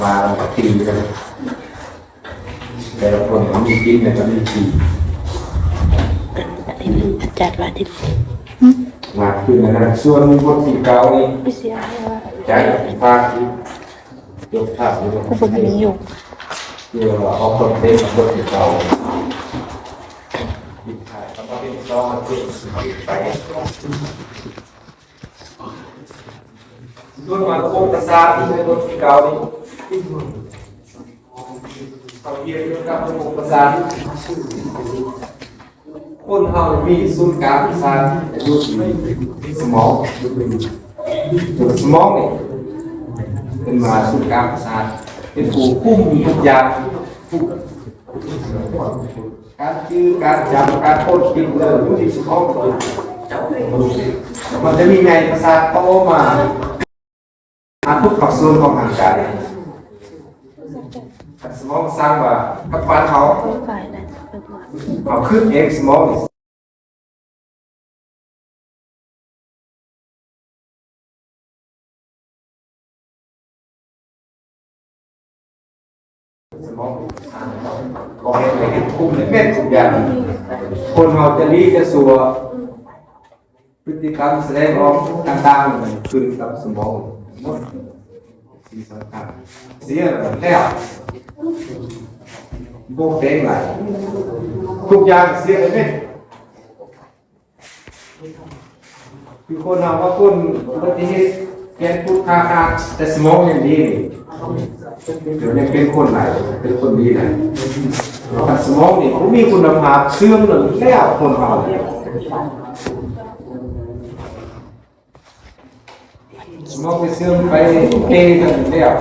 มาตีกันแต่ละคนก็มีกินแต่ก็มีตีอันนี้มันจัดว่าที่มาขึ้นนะส่วนคนที่เก่านี่ ไม่เสียว่า ใจภาคที่ยกภาพยก คนนี้อยู่ เดี๋ยวเอาคนเต็มคนที่เก่ายิบถ่ายแล้วก็เป็นซองมาเก็บไปส่วนมาโคตรศาสตร์ที่เป็นคนที่เก่านี่เขาเรียนเรื่องการระบบประสาทคนเรามีศูนย์กลางประสาทอยู่ที่สมองตัวสมองนี่เป็นมาศูนย์กลางประสาทเป็นผู้คุมทุกอย่างการชื่อการจำการพูดคิดเรื่องอยู่ที่สมองมันจะมีไงประสาทโตมาทุกส่วนของร่างกายสมองสร้างว่ากับบ้านเขา ฝ่ายนั้นเป็นว่า เอาขึ้นเองสมองสมองก็เห็นเห็นคุมในเม็ดทุกอย่างคนเราจะรีจะสัวพฤติกรรมแสดงออกต่างๆขึ้นกับสมองหมดสิ่งสำคัญเสียแล้วโบกเด้งไหลทุกอย่างเสียไปไหมคือคนเราว่าคนอุบัติเหตุแกนพูดคาแต่สมองยังดีเดี๋ยวยังเป็นคนไหนเป็นคนดีไหนแต่สมองนี่เขามีคุณภาพเสื่อมหรือแล้วคนเราสมองไปเสื่อมไปเกย์กันแล้ว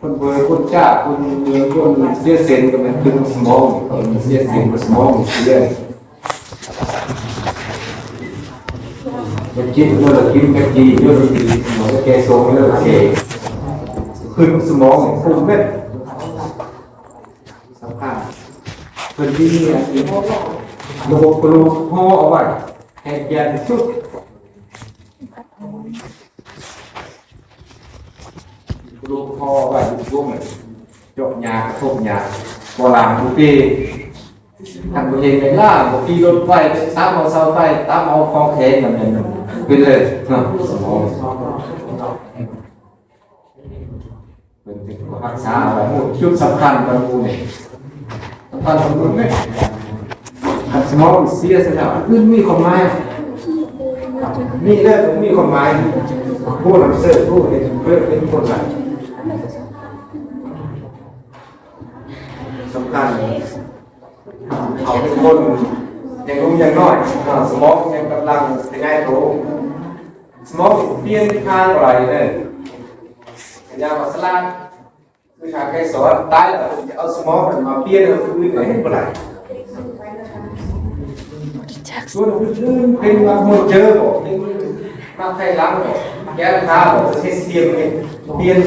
คนเบอร์คนจ้าคนเบอร์คนเสียเซนก็เป็นตึงสมองคนเสียเซนกับสมองเสียจะกินเมื่อกินกะทิเยอะดีสมองแกโซ่เยอะแกขึ้นสมองฟุ้งเม็ดสำคัญเป็นที่นี่ระบบกระดูกห่อเอาไว้ให้แกนสุดลูกพ่อว่าลูกพวกมันจบยาทบยาโบราณทุกปีทำตัวเองเป็นล่าบางทีรถไฟตามเอาเสาไฟตามเอาคลองเทนแบบนี้เป็นเลยสมองเป็นรักษาอะไรหมดชุดสำคัญบางคนเนี่ยสำคัญบางคนไหมสมองเสียสแล้วขึ้นมีความหมายมีเรื่องมีความหมายผู้นำเสนอผู้เห็นเพื่อเป็นคนไหนสำคัญเขาเป็นคนยังรู้ยังน้อยสมองยังกำลังเป็นไงโตสมองเปลี่ยนทางอะไรเนี่ยยามาสลาคือทางใครสอนตายแล้วจะเอาสมองมาเปลี่ยนเอาคือไหนเมื่อไหร่ส่วนอื่นเป็นมาหมดเจอบอกมาใครล้างบอกแก้ราคาบอกเสียเปลี่ยน